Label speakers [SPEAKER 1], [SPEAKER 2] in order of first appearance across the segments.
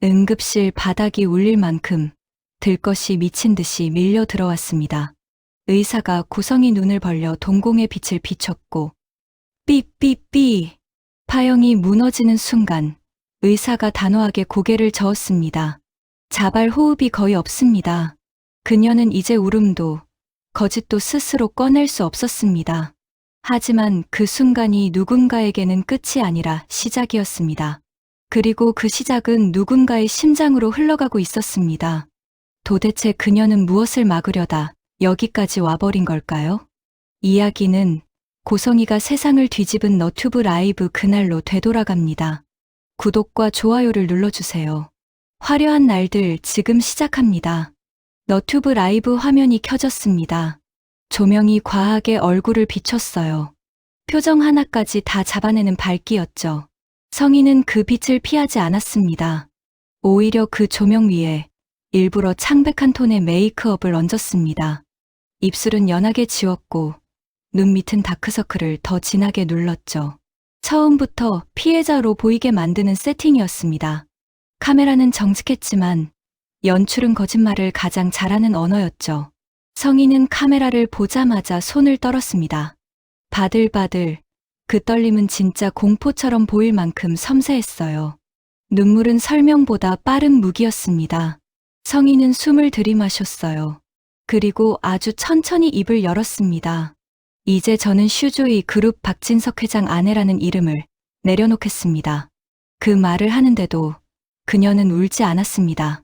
[SPEAKER 1] 응급실 바닥이 울릴 만큼 들것이 미친 듯이 밀려 들어왔습니다. 의사가 고성이 눈을 벌려 동공의 빛을 비췄고 삐삐삐 파형이 무너지는 순간 의사가 단호하게 고개를 저었습니다. 자발 호흡이 거의 없습니다. 그녀는 이제 울음도 거짓도 스스로 꺼낼 수 없었습니다. 하지만 그 순간이 누군가에게는 끝이 아니라 시작이었습니다. 그리고 그 시작은 누군가의 심장으로 흘러가고 있었습니다. 도대체 그녀는 무엇을 막으려다 여기까지 와버린 걸까요? 이야기는 고성이가 세상을 뒤집은 너튜브 라이브 그날로 되돌아갑니다. 구독과 좋아요를 눌러주세요. 화려한 날들 지금 시작합니다. 너튜브 라이브 화면이 켜졌습니다. 조명이 과하게 얼굴을 비췄어요. 표정 하나까지 다 잡아내는 밝기였죠. 성희는 그 빛을 피하지 않았습니다. 오히려 그 조명 위에 일부러 창백한 톤의 메이크업을 얹었습니다. 입술은 연하게 지웠고 눈 밑은 다크서클을 더 진하게 눌렀죠. 처음부터 피해자로 보이게 만드는 세팅이었습니다. 카메라는 정직했지만 연출은 거짓말을 가장 잘하는 언어였죠. 성희는 카메라를 보자마자 손을 떨었습니다. 바들바들 그 떨림은 진짜 공포처럼 보일 만큼 섬세했어요. 눈물은 설명보다 빠른 무기였습니다. 성희는 숨을 들이마셨어요. 그리고 아주 천천히 입을 열었습니다. 이제 저는 슈조이 그룹 박진석 회장 아내라는 이름을 내려놓겠습니다. 그 말을 하는데도 그녀는 울지 않았습니다.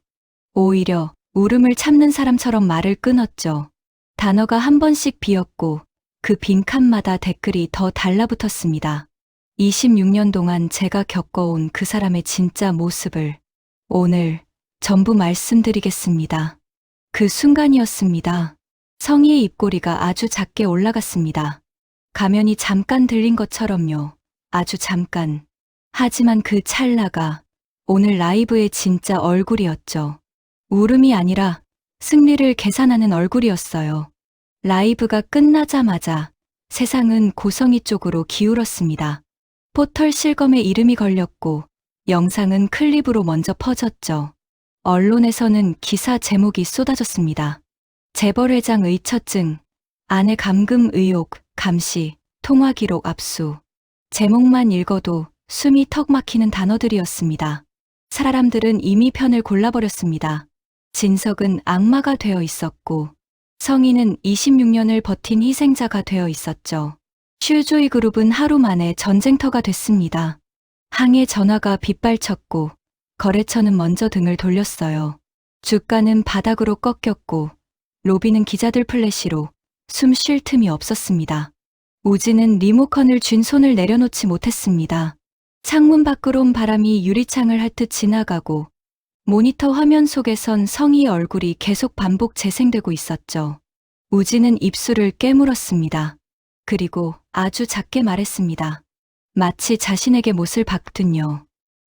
[SPEAKER 1] 오히려 울음을 참는 사람처럼 말을 끊었죠. 단어가 한 번씩 비었고 그 빈칸마다 댓글이 더 달라붙었습니다. 26년 동안 제가 겪어온 그 사람의 진짜 모습을 오늘 전부 말씀드리겠습니다. 그 순간이었습니다. 성희의 입꼬리가 아주 작게 올라갔습니다. 가면이 잠깐 들린 것처럼요. 아주 잠깐. 하지만 그 찰나가 오늘 라이브의 진짜 얼굴이었죠. 울음이 아니라 승리를 계산하는 얼굴이었어요. 라이브가 끝나자마자 세상은 고성희 쪽으로 기울었습니다. 포털 실검에 이름이 걸렸고 영상은 클립으로 먼저 퍼졌죠. 언론에서는 기사 제목이 쏟아졌습니다. 재벌 회장 의처증, 아내 감금 의혹, 감시, 통화 기록 압수. 제목만 읽어도 숨이 턱 막히는 단어들이었습니다. 사람들은 이미 편을 골라버렸습니다. 진석은 악마가 되어 있었고 성희는 26년을 버틴 희생자가 되어 있었죠. 슈조이 그룹은 하루 만에 전쟁터가 됐습니다. 항해 전화가 빗발쳤고 거래처는 먼저 등을 돌렸어요. 주가는 바닥으로 꺾였고 로비는 기자들 플래시로 숨 쉴 틈이 없었습니다. 우진은 리모컨을 쥔 손을 내려놓지 못했습니다. 창문 밖으로 온 바람이 유리창을 핥듯 지나가고 모니터 화면 속에선 성희의 얼굴이 계속 반복 재생되고 있었죠. 우진은 입술을 깨물었습니다. 그리고 아주 작게 말했습니다. 마치 자신에게 못을 박든요.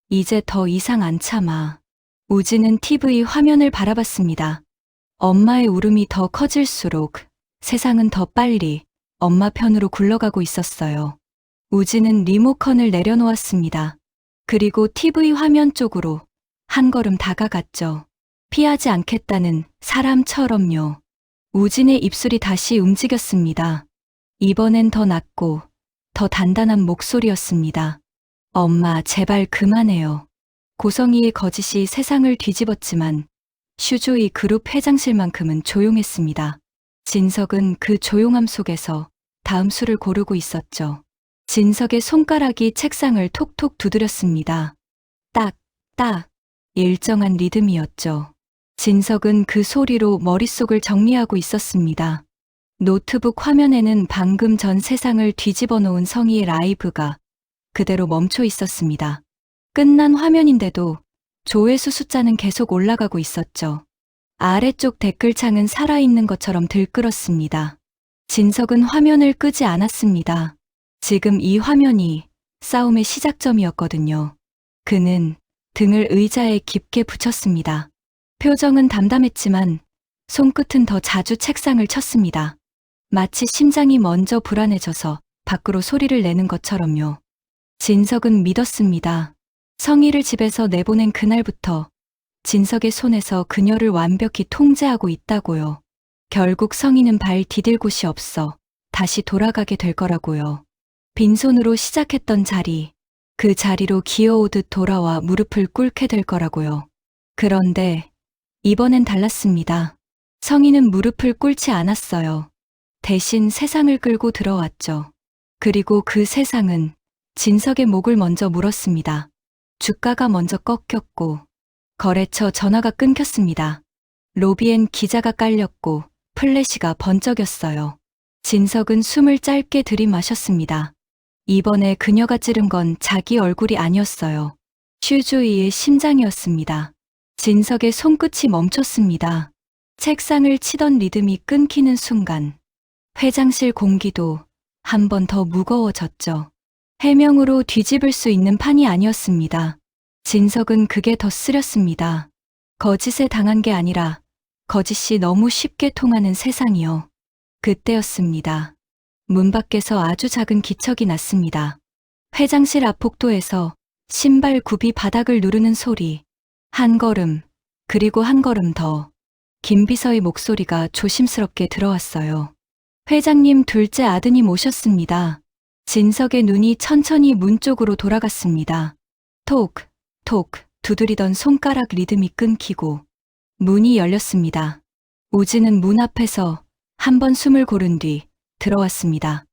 [SPEAKER 1] 이제 더 이상 안 참아. 우진은 TV 화면을 바라봤습니다. 엄마의 울음이 더 커질수록 세상은 더 빨리 엄마 편으로 굴러가고 있었어요. 우진은 리모컨을 내려놓았습니다. 그리고 TV 화면 쪽으로 한 걸음 다가갔죠. 피하지 않겠다는 사람처럼요. 우진의 입술이 다시 움직였습니다. 이번엔 더 낮고 더 단단한 목소리였습니다. 엄마, 제발 그만해요. 고성희의 거짓이 세상을 뒤집었지만 슈조이 그룹 회장실만큼은 조용했습니다. 진석은 그 조용함 속에서 다음 수를 고르고 있었죠. 진석의 손가락이 책상을 톡톡 두드렸습니다. 딱, 딱. 일정한 리듬이었죠. 진석은 그 소리로 머릿속을 정리하고 있었습니다. 노트북 화면에는 방금 전 세상을 뒤집어 놓은 성희의 라이브가 그대로 멈춰 있었습니다. 끝난 화면인데도 조회수 숫자는 계속 올라가고 있었죠. 아래쪽 댓글창은 살아있는 것처럼 들끓었습니다. 진석은 화면을 끄지 않았습니다. 지금 이 화면이 싸움의 시작점이었거든요. 그는 등을 의자에 깊게 붙였습니다. 표정은 담담했지만 손끝은 더 자주 책상을 쳤습니다. 마치 심장이 먼저 불안해져서 밖으로 소리를 내는 것처럼요. 진석은 믿었습니다. 성희를 집에서 내보낸 그날부터 진석의 손에서 그녀를 완벽히 통제하고 있다고요. 결국 성희는 발 디딜 곳이 없어 다시 돌아가게 될 거라고요. 빈손으로 시작했던 자리, 그 자리로 기어오듯 돌아와 무릎을 꿇게 될 거라고요. 그런데 이번엔 달랐습니다. 성희는 무릎을 꿇지 않았어요. 대신 세상을 끌고 들어왔죠. 그리고 그 세상은 진석의 목을 먼저 물었습니다. 주가가 먼저 꺾였고 거래처 전화가 끊겼습니다. 로비엔 기자가 깔렸고 플래시가 번쩍였어요. 진석은 숨을 짧게 들이마셨습니다. 이번에 그녀가 찌른 건 자기 얼굴이 아니었어요. 슈주이의 심장이었습니다. 진석의 손끝이 멈췄습니다. 책상을 치던 리듬이 끊기는 순간 회장실 공기도 한 번 더 무거워졌죠. 해명으로 뒤집을 수 있는 판이 아니었습니다. 진석은 그게 더 쓰렸습니다. 거짓에 당한 게 아니라 거짓이 너무 쉽게 통하는 세상이요. 그때였습니다. 문 밖에서 아주 작은 기척이 났습니다. 회장실 앞 복도에서 신발 굽이 바닥을 누르는 소리. 한 걸음, 그리고 한 걸음 더. 김비서의 목소리가 조심스럽게 들어왔어요. 회장님 둘째 아드님 오셨습니다. 진석의 눈이 천천히 문 쪽으로 돌아갔습니다. 톡, 톡 두드리던 손가락 리듬이 끊기고 문이 열렸습니다. 우진은 문 앞에서 한 번 숨을 고른 뒤 들어왔습니다.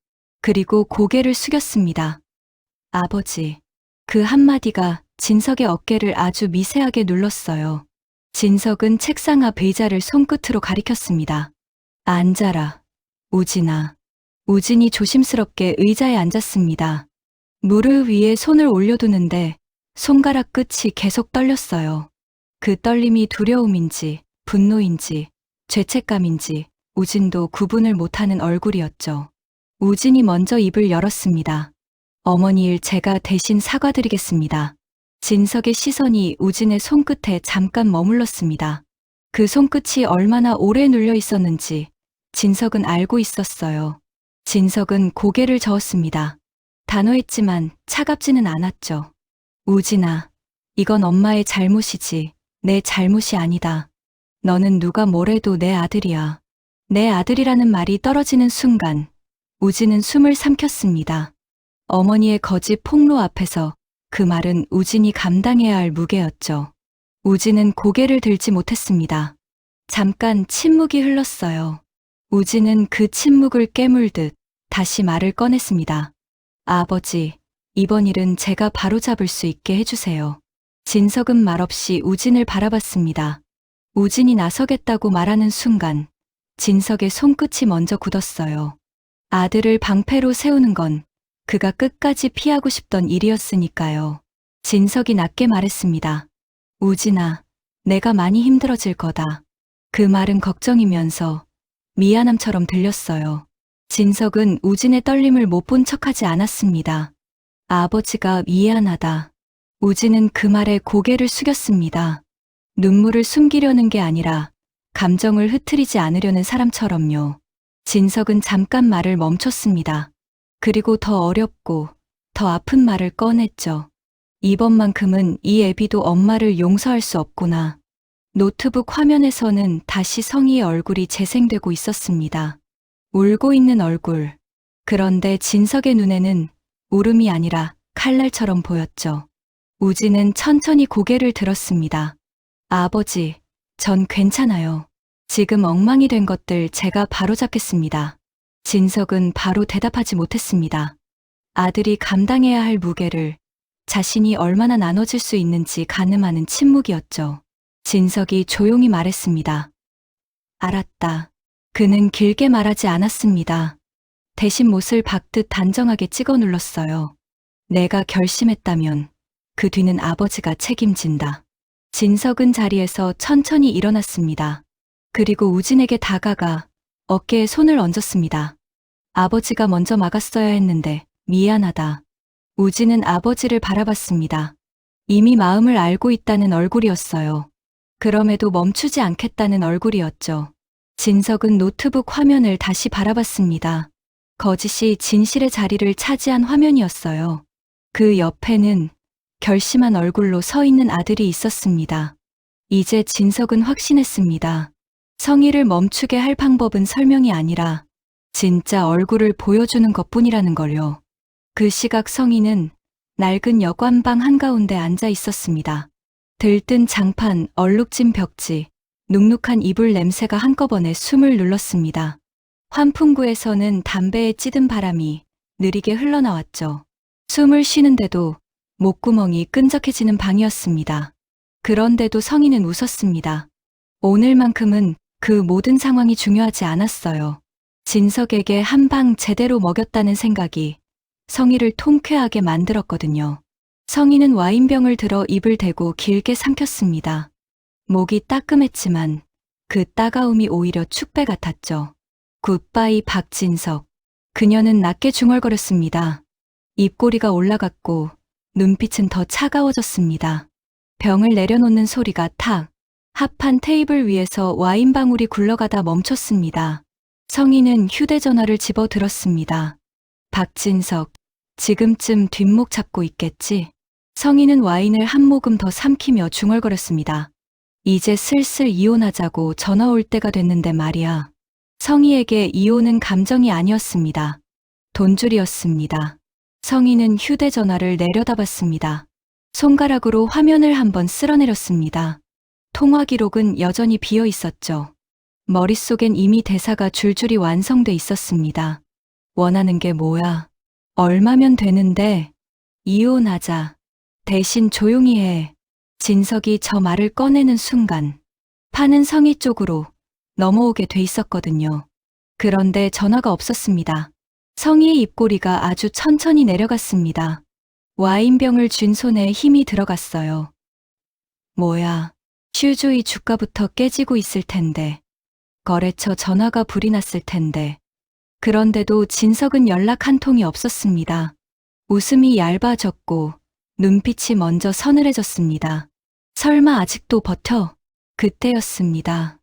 [SPEAKER 1] 그리고 고개를 숙였습니다. 아버지. 그 한마디가 진석의 어깨를 아주 미세하게 눌렀어요. 진석은 책상 앞 의자를 손끝으로 가리켰습니다. 앉아라. 우진아. 우진이 조심스럽게 의자에 앉았습니다. 무릎 위에 손을 올려두는데 손가락 끝이 계속 떨렸어요. 그 떨림이 두려움인지 분노인지 죄책감인지 우진도 구분을 못하는 얼굴이었죠. 우진이 먼저 입을 열었습니다. 어머니 일 제가 대신 사과드리겠습니다. 진석의 시선이 우진의 손끝에 잠깐 머물렀습니다. 그 손끝이 얼마나 오래 눌려 있었는지 진석은 알고 있었어요. 진석은 고개를 저었습니다. 단호했지만 차갑지는 않았죠. 우진아, 이건 엄마의 잘못이지 내 잘못이 아니다. 너는 누가 뭐래도 내 아들이야. 내 아들이라는 말이 떨어지는 순간 우진은 숨을 삼켰습니다. 어머니의 거짓 폭로 앞에서 그 말은 우진이 감당해야 할 무게였죠. 우진은 고개를 들지 못했습니다. 잠깐 침묵이 흘렀어요. 우진은 그 침묵을 깨물듯 다시 말을 꺼냈습니다. 아버지, 이번 일은 제가 바로잡을 수 있게 해주세요. 진석은 말없이 우진을 바라봤습니다. 우진이 나서겠다고 말하는 순간 진석의 손끝이 먼저 굳었어요. 아들을 방패로 세우는 건 그가 끝까지 피하고 싶던 일이었으니까요. 진석이 낮게 말했습니다. 우진아, 내가 많이 힘들어질 거다. 그 말은 걱정이면서 미안함처럼 들렸어요. 진석은 우진의 떨림을 못 본 척하지 않았습니다. 아버지가 미안하다. 우진은 그 말에 고개를 숙였습니다. 눈물을 숨기려는 게 아니라 감정을 흐트리지 않으려는 사람처럼요. 진석은 잠깐 말을 멈췄습니다. 그리고 더 어렵고 더 아픈 말을 꺼냈죠. 이번만큼은 이 애비도 엄마를 용서할 수 없구나. 노트북 화면에서는 다시 성희의 얼굴이 재생되고 있었습니다. 울고 있는 얼굴. 그런데 진석의 눈에는 울음이 아니라 칼날처럼 보였죠. 우진은 천천히 고개를 들었습니다. 아버지, 전 괜찮아요. 지금 엉망이 된 것들 제가 바로잡겠습니다. 진석은 바로 대답하지 못했습니다. 아들이 감당해야 할 무게를 자신이 얼마나 나눠질 수 있는지 가늠하는 침묵이었죠. 진석이 조용히 말했습니다. 알았다. 그는 길게 말하지 않았습니다. 대신 못을 박듯 단정하게 찍어 눌렀어요. 내가 결심했다면 그 뒤는 아버지가 책임진다. 진석은 자리에서 천천히 일어났습니다. 그리고 우진에게 다가가 어깨에 손을 얹었습니다. 아버지가 먼저 막았어야 했는데 미안하다. 우진은 아버지를 바라봤습니다. 이미 마음을 알고 있다는 얼굴이었어요. 그럼에도 멈추지 않겠다는 얼굴이었죠. 진석은 노트북 화면을 다시 바라봤습니다. 거짓이 진실의 자리를 차지한 화면이었어요. 그 옆에는 결심한 얼굴로 서 있는 아들이 있었습니다. 이제 진석은 확신했습니다. 성희를 멈추게 할 방법은 설명이 아니라 진짜 얼굴을 보여주는 것뿐이라는 걸요. 그 시각 성희는 낡은 여관방 한가운데 앉아 있었습니다. 들뜬 장판, 얼룩진 벽지, 눅눅한 이불 냄새가 한꺼번에 숨을 눌렀습니다. 환풍구에서는 담배에 찌든 바람이 느리게 흘러나왔죠. 숨을 쉬는데도 목구멍이 끈적해지는 방이었습니다. 그런데도 성희는 웃었습니다. 오늘만큼은 그 모든 상황이 중요하지 않았어요. 진석에게 한 방 제대로 먹였다는 생각이 성희를 통쾌하게 만들었거든요. 성희는 와인병을 들어 입을 대고 길게 삼켰습니다. 목이 따끔했지만 그 따가움이 오히려 축배 같았죠. 굿바이 박진석. 그녀는 낮게 중얼거렸습니다. 입꼬리가 올라갔고 눈빛은 더 차가워졌습니다. 병을 내려놓는 소리가 탁. 합한 테이블 위에서 와인방울이 굴러가다 멈췄습니다. 성희는 휴대전화를 집어 들었습니다. 박진석, 지금쯤 뒷목 잡고 있겠지? 성희는 와인을 한 모금 더 삼키며 중얼거렸습니다. 이제 슬슬 이혼하자고 전화 올 때가 됐는데 말이야. 성희에게 이혼은 감정이 아니었습니다. 돈줄이었습니다. 성희는 휴대전화를 내려다봤습니다. 손가락으로 화면을 한번 쓸어내렸습니다. 통화 기록은 여전히 비어 있었죠. 머릿속엔 이미 대사가 줄줄이 완성돼 있었습니다. 원하는 게 뭐야? 얼마면 되는데? 이혼하자. 대신 조용히 해. 진석이 저 말을 꺼내는 순간 판은 성희 쪽으로 넘어오게 돼 있었거든요. 그런데 전화가 없었습니다. 성희의 입꼬리가 아주 천천히 내려갔습니다. 와인병을 쥔 손에 힘이 들어갔어요. 뭐야, 슈즈의 주가부터 깨지고 있을 텐데. 거래처 전화가 불이 났을 텐데. 그런데도 진석은 연락 한 통이 없었습니다. 웃음이 얇아졌고 눈빛이 먼저 서늘해졌습니다. 설마 아직도 버텨? 그때였습니다.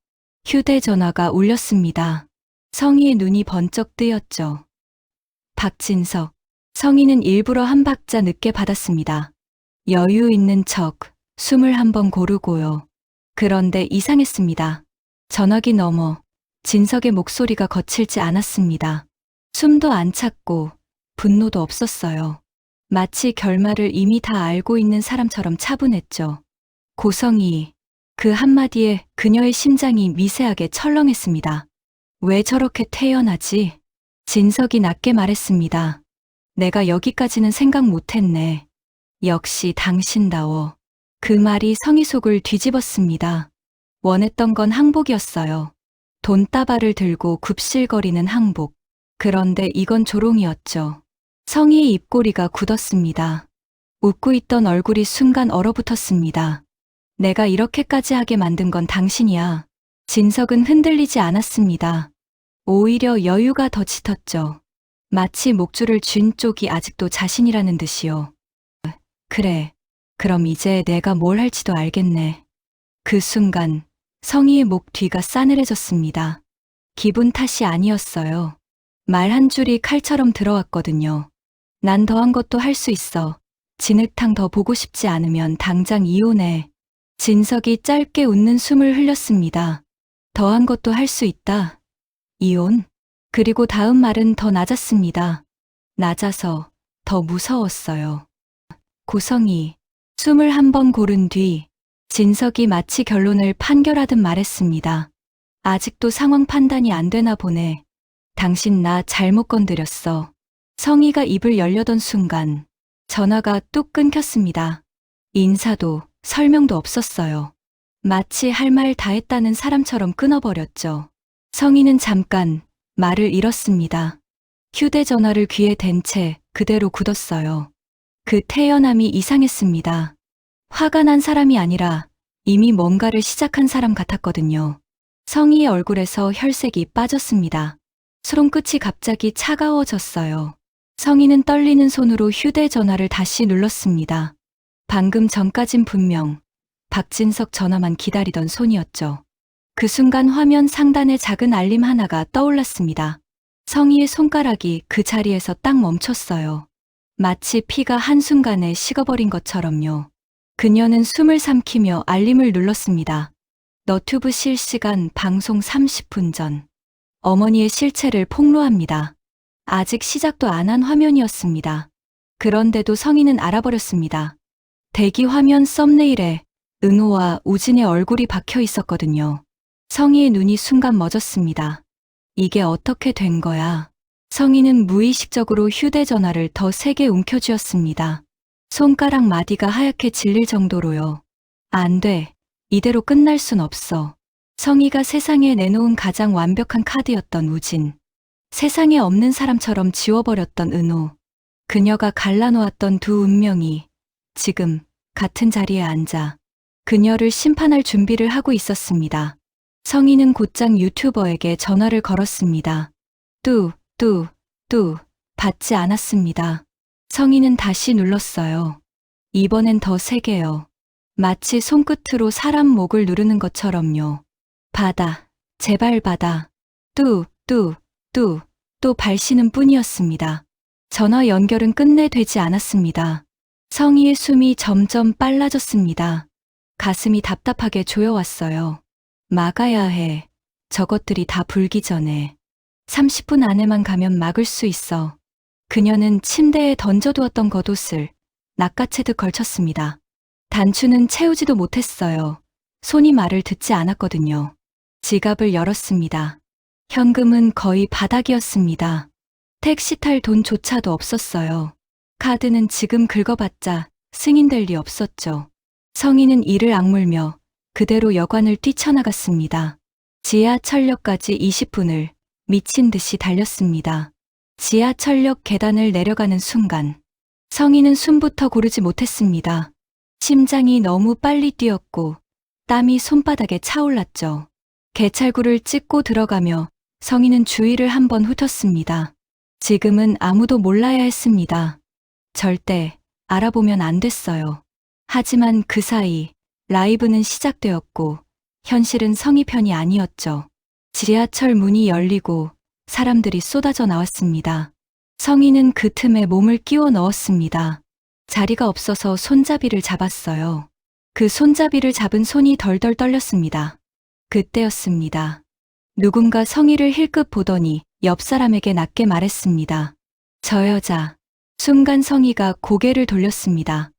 [SPEAKER 1] 휴대전화가 울렸습니다. 성희의 눈이 번쩍 뜨였죠. 박진석. 성희는 일부러 한 박자 늦게 받았습니다. 여유 있는 척, 숨을 한번 고르고요. 그런데 이상했습니다. 전화기 너머 진석의 목소리가 거칠지 않았습니다. 숨도 안 찼고 분노도 없었어요. 마치 결말을 이미 다 알고 있는 사람처럼 차분했죠. 고성희. 그 한마디에 그녀의 심장이 미세하게 철렁했습니다. 왜 저렇게 태연하지? 진석이 낮게 말했습니다. 내가 여기까지는 생각 못했네. 역시 당신다워. 그 말이 성희 속을 뒤집었습니다. 원했던 건 항복이었어요. 돈다발을 들고 굽실거리는 항복. 그런데 이건 조롱이었죠. 성희의 입꼬리가 굳었습니다. 웃고 있던 얼굴이 순간 얼어붙었습니다. 내가 이렇게까지 하게 만든 건 당신이야. 진석은 흔들리지 않았습니다. 오히려 여유가 더 짙었죠. 마치 목줄을 쥔 쪽이 아직도 자신이라는 듯이요. 그래. 그럼 이제 내가 뭘 할지도 알겠네. 그 순간 성희의 목 뒤가 싸늘해졌습니다. 기분 탓이 아니었어요. 말 한 줄이 칼처럼 들어왔거든요. 난 더한 것도 할 수 있어. 진흙탕 더 보고 싶지 않으면 당장 이혼해. 진석이 짧게 웃는 숨을 흘렸습니다. 더한 것도 할 수 있다. 이혼? 그리고 다음 말은 더 낮았습니다. 낮아서 더 무서웠어요. 고성희. 숨을 한 번 고른 뒤 진석이 마치 결론을 판결하듯 말했습니다. 아직도 상황 판단이 안 되나 보네. 당신 나 잘못 건드렸어. 성희가 입을 열려던 순간 전화가 뚝 끊겼습니다. 인사도 설명도 없었어요. 마치 할 말 다 했다는 사람처럼 끊어버렸죠. 성희는 잠깐 말을 잃었습니다. 휴대전화를 귀에 댄 채 그대로 굳었어요. 그 태연함이 이상했습니다. 화가 난 사람이 아니라 이미 뭔가를 시작한 사람 같았거든요. 성희의 얼굴에서 혈색이 빠졌습니다. 손끝이 갑자기 차가워졌어요. 성희는 떨리는 손으로 휴대전화를 다시 눌렀습니다. 방금 전까진 분명 박진석 전화만 기다리던 손이었죠. 그 순간 화면 상단에 작은 알림 하나가 떠올랐습니다. 성희의 손가락이 그 자리에서 딱 멈췄어요. 마치 피가 한순간에 식어버린 것처럼요. 그녀는 숨을 삼키며 알림을 눌렀습니다. 너튜브 실시간 방송 30분 전. 어머니의 실체를 폭로합니다. 아직 시작도 안 한 화면이었습니다. 그런데도 성인은 알아버렸습니다. 대기 화면 썸네일에 은호와 우진의 얼굴이 박혀 있었거든요. 성희의 눈이 순간 멎었습니다. 이게 어떻게 된 거야? 성희는 무의식적으로 휴대전화를 더 세게 움켜쥐었습니다. 손가락 마디가 하얗게 질릴 정도로요. 안 돼. 이대로 끝날 순 없어. 성희가 세상에 내놓은 가장 완벽한 카드였던 우진. 세상에 없는 사람처럼 지워버렸던 은호. 그녀가 갈라놓았던 두 운명이 지금 같은 자리에 앉아 그녀를 심판할 준비를 하고 있었습니다. 성희는 곧장 유튜버에게 전화를 걸었습니다. 받지 않았습니다. 성희는 다시 눌렀어요. 이번엔 더 세게요. 마치 손끝으로 사람 목을 누르는 것처럼요. 받아, 제발 받아. 또 발시는 뿐이었습니다. 전화 연결은 끝내 되지 않았습니다. 성희의 숨이 점점 빨라졌습니다. 가슴이 답답하게 조여왔어요. 막아야 해. 저것들이 다 불기 전에. 30분 안에만 가면 막을 수 있어. 그녀는 침대에 던져두었던 겉옷을 낚아채듯 걸쳤습니다. 단추는 채우지도 못했어요. 손이 말을 듣지 않았거든요. 지갑을 열었습니다. 현금은 거의 바닥이었습니다. 택시 탈 돈조차도 없었어요. 카드는 지금 긁어봤자 승인될 리 없었죠. 성희는 이를 악물며 그대로 여관을 뛰쳐나갔습니다. 지하철역까지 20분을 미친 듯이 달렸습니다. 지하철역 계단을 내려가는 순간 성희는 숨부터 고르지 못했습니다. 심장이 너무 빨리 뛰었고 땀이 손바닥에 차올랐죠. 개찰구를 찍고 들어가며 성희는 주위를 한번 훑었습니다. 지금은 아무도 몰라야 했습니다. 절대 알아보면 안 됐어요. 하지만 그 사이 라이브는 시작되었고 현실은 성희 편이 아니었죠. 지하철 문이 열리고 사람들이 쏟아져 나왔습니다. 성희는 그 틈에 몸을 끼워 넣었습니다. 자리가 없어서 손잡이를 잡았어요. 그 손잡이를 잡은 손이 덜덜 떨렸습니다. 그때였습니다. 누군가 성희를 힐끗 보더니 옆 사람에게 낮게 말했습니다. 저 여자. 순간 성희가 고개를 돌렸습니다.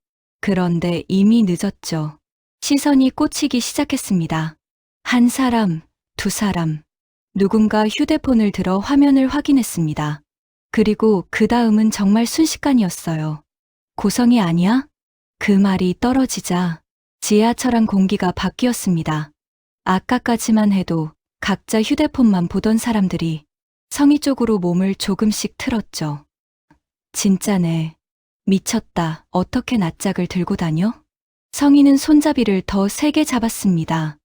[SPEAKER 1] 그런데 이미 늦었죠. 시선이 꽂히기 시작했습니다. 한 사람, 두 사람. 누군가 휴대폰을 들어 화면을 확인했습니다. 그리고 그 다음은 정말 순식간이었어요. 고성이 아니야? 그 말이 떨어지자 지하철 안 공기가 바뀌었습니다. 아까까지만 해도 각자 휴대폰만 보던 사람들이 성희 쪽으로 몸을 조금씩 틀었죠. 진짜네. 미쳤다. 어떻게 낯짝을 들고 다녀? 성희는 손잡이를 더 세게 잡았습니다.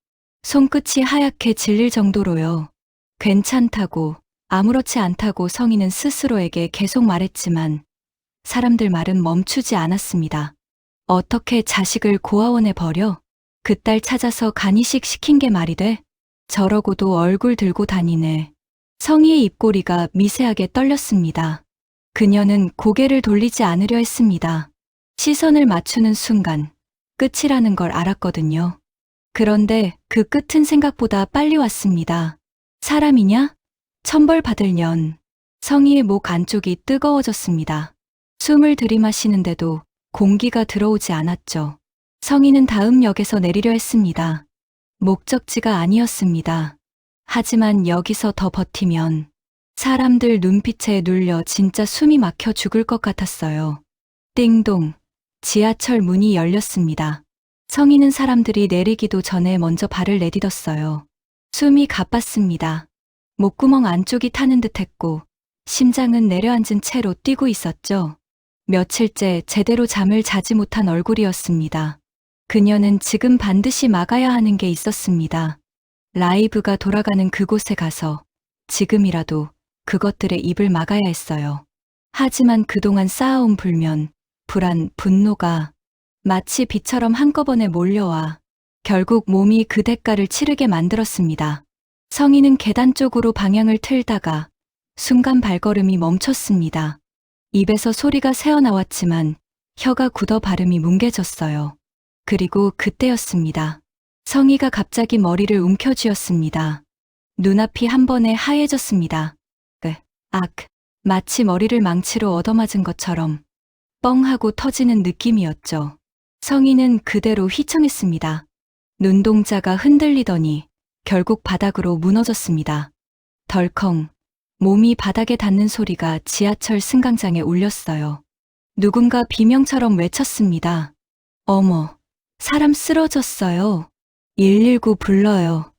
[SPEAKER 1] 손끝이 하얗게 질릴 정도로요. 괜찮다고, 아무렇지 않다고 성희는 스스로에게 계속 말했지만 사람들 말은 멈추지 않았습니다. 어떻게 자식을 고아원에 버려? 그 딸 찾아서 간이식 시킨 게 말이 돼? 저러고도 얼굴 들고 다니네. 성희의 입꼬리가 미세하게 떨렸습니다. 그녀는 고개를 돌리지 않으려 했습니다. 시선을 맞추는 순간 끝이라는 걸 알았거든요. 그런데 그 끝은 생각보다 빨리 왔습니다. 사람이냐? 천벌받을 년. 성희의 목 안쪽이 뜨거워졌습니다. 숨을 들이마시는데도 공기가 들어오지 않았죠. 성희는 다음 역에서 내리려 했습니다. 목적지가 아니었습니다. 하지만 여기서 더 버티면 사람들 눈빛에 눌려 진짜 숨이 막혀 죽을 것 같았어요. 띵동. 지하철 문이 열렸습니다. 성희는 사람들이 내리기도 전에 먼저 발을 내딛었어요. 숨이 가빴습니다. 목구멍 안쪽이 타는 듯했고 심장은 내려앉은 채로 뛰고 있었죠. 며칠째 제대로 잠을 자지 못한 얼굴이었습니다. 그녀는 지금 반드시 막아야 하는 게 있었습니다. 라이브가 돌아가는 그곳에 가서 지금이라도 그것들의 입을 막아야 했어요. 하지만 그동안 쌓아온 불면, 불안, 분노가 마치 비처럼 한꺼번에 몰려와 결국 몸이 그 대가를 치르게 만들었습니다. 성희는 계단 쪽으로 방향을 틀다가 순간 발걸음이 멈췄습니다. 입에서 소리가 새어나왔지만 혀가 굳어 발음이 뭉개졌어요. 그리고 그때였습니다. 성희가 갑자기 머리를 움켜쥐었습니다. 눈앞이 한 번에 하얘졌습니다. 악, 마치 머리를 망치로 얻어맞은 것처럼 뻥 하고 터지는 느낌이었죠. 성희는 그대로 휘청했습니다. 눈동자가 흔들리더니 결국 바닥으로 무너졌습니다. 덜컹, 몸이 바닥에 닿는 소리가 지하철 승강장에 울렸어요. 누군가 비명처럼 외쳤습니다. 어머, 사람 쓰러졌어요. 119 불러요.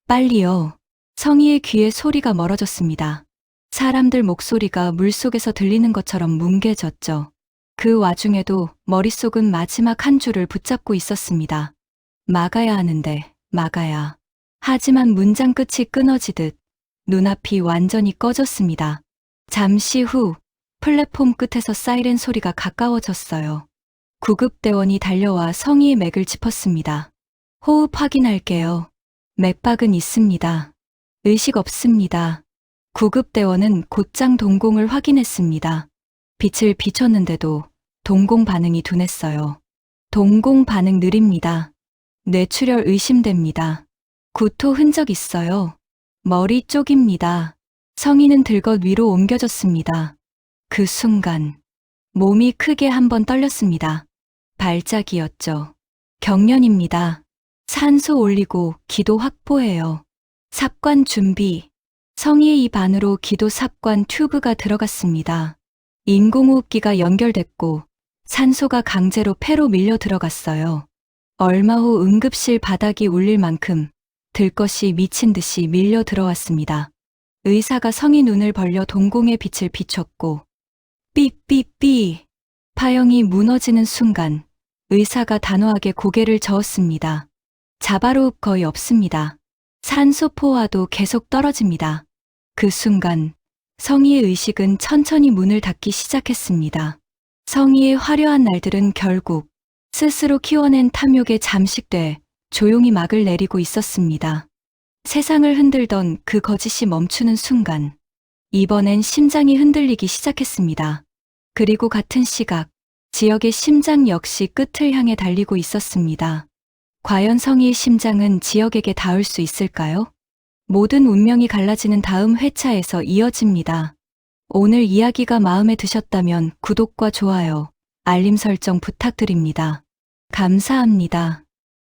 [SPEAKER 1] 빨리요. 성희의 귀에 소리가 멀어졌습니다. 사람들 목소리가 물속에서 들리는 것처럼 뭉개졌죠. 그 와중에도 머릿속은 마지막 한 줄을 붙잡고 있었습니다. 막아야 하는데, 막아야. 하지만 문장 끝이 끊어지듯 눈앞이 완전히 꺼졌습니다. 잠시 후 플랫폼 끝에서 사이렌 소리가 가까워졌어요. 구급대원이 달려와 성희의 맥을 짚었습니다. 호흡 확인할게요. 맥박은 있습니다. 의식 없습니다. 구급대원은 곧장 동공을 확인했습니다. 빛을 비췄는데도 동공 반응이 둔했어요. 동공 반응 느립니다. 뇌출혈 의심됩니다. 구토 흔적 있어요. 머리 쪽입니다. 성희는 들것 위로 옮겨졌습니다. 그 순간 몸이 크게 한번 떨렸습니다. 발작이었죠. 경련입니다. 산소 올리고 기도 확보해요. 삽관 준비. 성희의 입 안으로 기도 삽관 튜브가 들어갔습니다. 인공호흡기가 연결됐고 산소가 강제로 폐로 밀려 들어갔어요. 얼마 후 응급실 바닥이 울릴 만큼 들것이 미친 듯이 밀려 들어왔습니다. 의사가 성희 눈을 벌려 동공의 빛을 비췄고 삐삐삐 파형이 무너지는 순간 의사가 단호하게 고개를 저었습니다. 자바로흡 거의 없습니다. 산소 포화도 계속 떨어집니다. 그 순간 성희의 의식은 천천히 문을 닫기 시작했습니다. 성희의 화려한 날들은 결국 스스로 키워낸 탐욕에 잠식돼 조용히 막을 내리고 있었습니다. 세상을 흔들던 그 거짓이 멈추는 순간 이번엔 심장이 흔들리기 시작했습니다. 그리고 같은 시각 지역의 심장 역시 끝을 향해 달리고 있었습니다. 과연 성희의 심장은 지역에게 닿을 수 있을까요? 모든 운명이 갈라지는 다음 회차에서 이어집니다. 오늘 이야기가 마음에 드셨다면 구독과 좋아요, 알림 설정 부탁드립니다. 감사합니다.